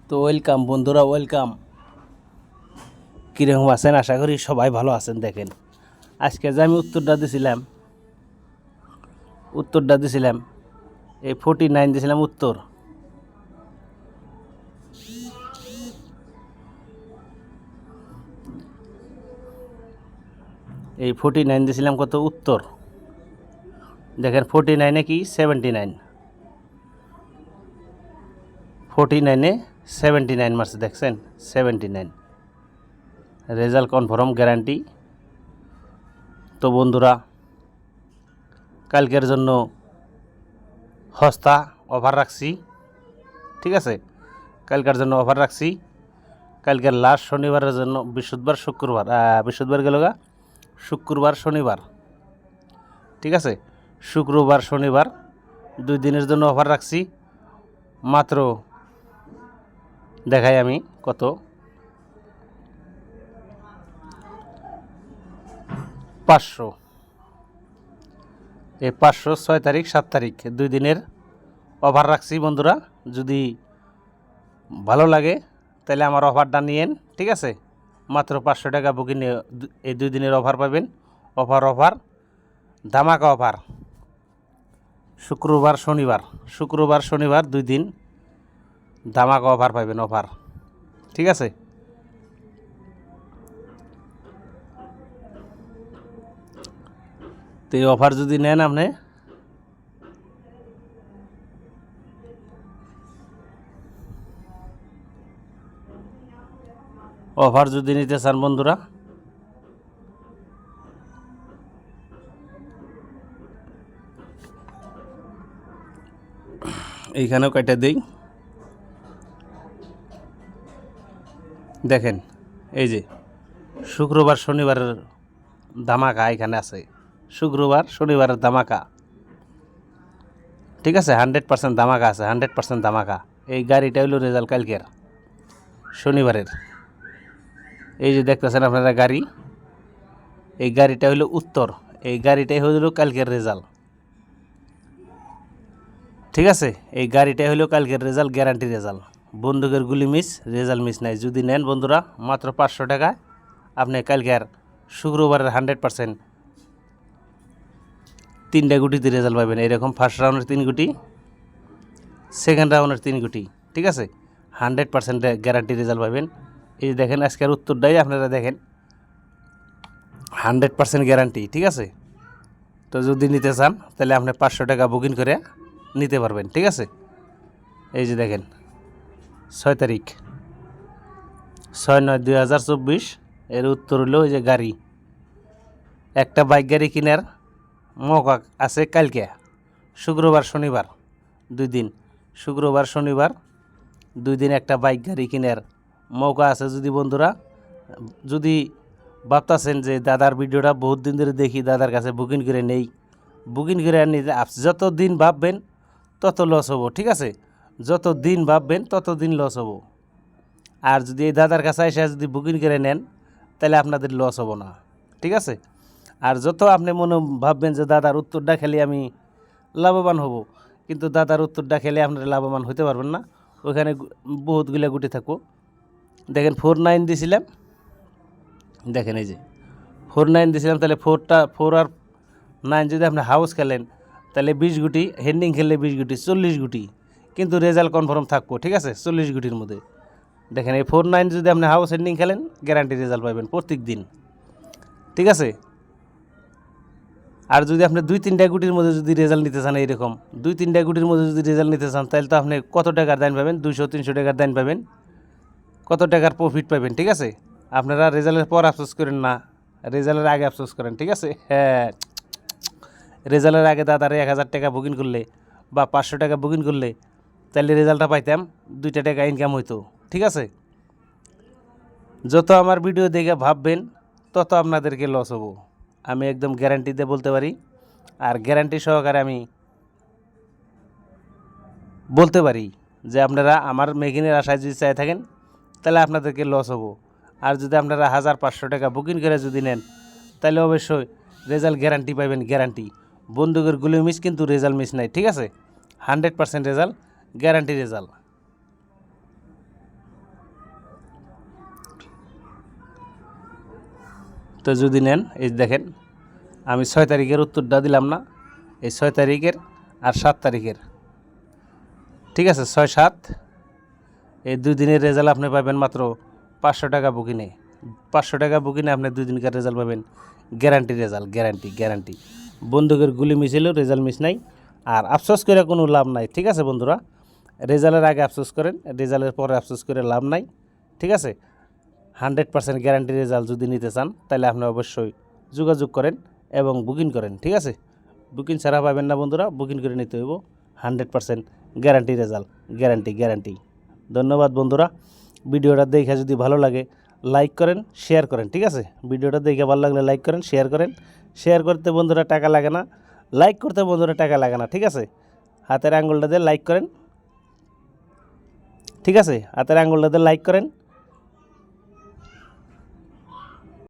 তো ওয়েলকাম বন্ধুরা, ওয়েলকাম। কীরকম আছেন? আশা করি সবাই ভালো আছেন। দেখেন, আজকে যে আমি উত্তরটা দিছিলাম এই 49 দিছিলাম উত্তর। এই 49 দিছিলাম কত উত্তর। দেখেন 49-এ কি 79, 49-এ 79 মারছে, দেখছেন 79। Result confirm, guarantee. তো বন্ধুরা, কালকের জন্য সস্তা অফার রাখছি, ঠিক আছে? কালকের জন্য অফার রাখছি। কালকের লাস্ট শনিবারের জন্য, বৃহস্পতিবার গেল গা, শুক্রবার শনিবার, ঠিক আছে? শুক্রবার শনিবার 2 দিনের জন্য অফার রাখছি। মাত্র দেখাই আমি কত, পাঁচশো। এই 500 6 তারিখ 7 তারিখ 2 দিনের অফার রাখছি বন্ধুরা। যদি ভালো লাগে তাহলে আমার অফারটা নিয়েন, ঠিক আছে? মাত্র 500 টাকা বুকিং নিয়ে এই 2 দিনের অফার পাবেন। অফার ধামাকা অফার। শুক্রবার শনিবার 2 দিন ধামাকা অফার পাবেন, অফার, ঠিক আছে? তো এই অফার যদি নেন আপনি, অফার যদি নিতে চান বন্ধুরা, এইখানেও কাটা দেই। দেখেন, এই যে শুক্রবার শনিবারের ধামাকা এখানে আছে। শুক্রবার শনিবারের ধামাকা, ঠিক আছে? 100% ধামাকা আছে, 100% ধামাকা। এই গাড়িটা হইলো রেজাল্ট কালকের শনিবারের। এই যে দেখতেছেন আপনারা গাড়ি, এই গাড়িটা হইলো উত্তর। এই গাড়িটাই হইল কালকের রেজাল্ট, ঠিক আছে? এই গাড়িটাই হইলো কালকের রেজাল্ট, গ্যারান্টি রেজাল্ট। বন্দুকের গুলি মিস, রেজাল্ট মিস নাই। যদি নেন বন্ধুরা, মাত্র 500 টাকায় আপনি কালকের শুক্রবারের 100% 3টা গুটিতে রেজাল্ট পাবেন। এরকম ফার্স্ট রাউন্ডের 3 গুটি, সেকেন্ড রাউন্ডের 3 গুটি, ঠিক আছে? 100% গ্যারান্টি রেজাল্ট পাবেন। এই যে দেখেন আজকের উত্তরটাই আপনারা দেখেন, 100% গ্যারান্টি, ঠিক আছে? তো যদি নিতে চান তাহলে আপনি 500 টাকা বুকিং করে নিতে পারবেন, ঠিক আছে? এই যে দেখেন 6 তারিখ 6/9/2024 এর উত্তর হলো ওই যে গাড়ি। একটা বাইক গাড়ি কেনার মৌকা আছে কালকে, শুক্রবার শনিবার 2 দিন। শুক্রবার শনিবার 2 দিন একটা বাইক গাড়ি কেনার মৌকা আছে। যদি বন্ধুরা, যদি ভাবতেছেন যে দাদার ভিডিওটা বহুত দিন ধরে দেখি, দাদার কাছে বুকিং করে নেই, বুকিং করে নিতে যত দিন ভাববেন তত লস হবো, ঠিক আছে? যত দিন ভাববেন তত দিন লস হবো। আর যদি এই দাদার কাছে এসে যদি বুকিং করে নেন তাহলে আপনাদের লস হবো না, ঠিক আছে? আর যত আপনি মনে ভাববেন যে দাদার উত্তরটা খেলে আমি লাভবান হব, কিন্তু দাদার উত্তরটা খেলে আপনারা লাভবান হতে পারবেন না। ওইখানে বহুতগুলো গুটি থাকবো। দেখেন 49 দিয়েছিলাম, দেখেন এই যে 49 দিয়েছিলাম, তাহলে 4 আর 9 যদি আপনি হাউস খেলেন তাহলে 20 গুটি, হেন্ডিং খেললে 20 গুটি, 40 গুটি, কিন্তু রেজাল্ট কনফার্ম থাকবো, ঠিক আছে? 40 গুটির মধ্যে। দেখেন এই 49 যদি আপনি হাউস হেন্ডিং খেলেন, গ্যারান্টি রেজাল্ট পাবেন প্রত্যেক দিন, ঠিক আছে? আর যদি আপনি 2-3টা গুটির মধ্যে যদি রেজাল্ট নিতে চান, এইরকম 2-3টা গুটির মধ্যে যদি রেজাল্ট নিতে চান, তাহলে তো আপনি কত টাকার দান পাবেন? 200-300 টাকার দান পাবেন, কত টাকার প্রফিট পাবেন, ঠিক আছে? আপনারা রেজাল্টের পর আফসোস করেন না, রেজাল্টের আগে আফসোস করেন, ঠিক আছে? হ্যাঁ, রেজাল্টের আগে দাদারে 1000 টাকা বুকিং করলে বা 500 টাকা বুকিং করলে তাহলে রেজাল্টটা পাইতাম, 2টা টাকা ইনকাম হইতো, ঠিক আছে? যত আমার ভিডিও দেখে ভাববেন তত আপনাদেরকে লস হবো, আমি একদম গ্যারান্টি দিয়ে বলতে পারি। আর গ্যারান্টি সহকারে আমি বলতে পারি যে আপনারা আমার মেকিনের আশায় যদি চাই থাকেন তাহলে আপনাদেরকে লস হবো। আর যদি আপনারা 1500 টাকা বুকিং করে যদি নেন তাহলে অবশ্যই রেজাল্ট গ্যারান্টি পাবেন, গ্যারান্টি। বন্দুকের গুলি মিস, কিন্তু রেজাল্ট মিস নাই, ঠিক আছে? 100% রেজাল্ট, গ্যারান্টি রেজাল্ট। তো যদি নেন এই দেখেন আমি 6 তারিখের উত্তরটা দিলাম না, এই 6 তারিখের আর 7 তারিখের, ঠিক আছে 6-7 এই 2 দিনের রেজাল্ট আপনি পাবেন মাত্র 500 টাকা বুকিংয়ে। 500 টাকা বুকিংয়ে আপনি 2 দিনকার রেজাল্ট পাবেন, গ্যারান্টি রেজাল্ট, গ্যারান্টি। বন্দুকের গুলি মিছিলেও রেজাল্ট মিস নাই। আর আফসোস করে কোনো লাভ নাই, ঠিক আছে বন্ধুরা। রেজাল্টের আগে আফসোস করেন, রেজাল্টের পরে আফসোস করে লাভ নাই, ঠিক আছে। 100% গ্যারান্টি রেজাল্ট যদি নিতে চান তাহলে আপনি অবশ্যই যোগাযোগ করেন এবং বুকিং করেন, ঠিক আছে। বুকিং ছাড়া পাবেন না বন্ধুরা, বুকিং করে নিতে হইব। 100% গ্যারান্টি রেজাল্ট, গ্যারান্টি। ধন্যবাদ বন্ধুরা। ভিডিওটা দেখে যদি ভালো লাগে লাইক করেন, শেয়ার করেন, ঠিক আছে। ভিডিওটা দেখে ভালো লাগলে লাইক করেন, শেয়ার করেন। শেয়ার করতে বন্ধুরা টাকা লাগে না, লাইক করতে বন্ধুরা টাকা লাগে না, ঠিক আছে। হাতের আঙুলটা দিয়ে লাইক করেন, ঠিক আছে। হাতের আঙুলটা দিয়ে লাইক করেন।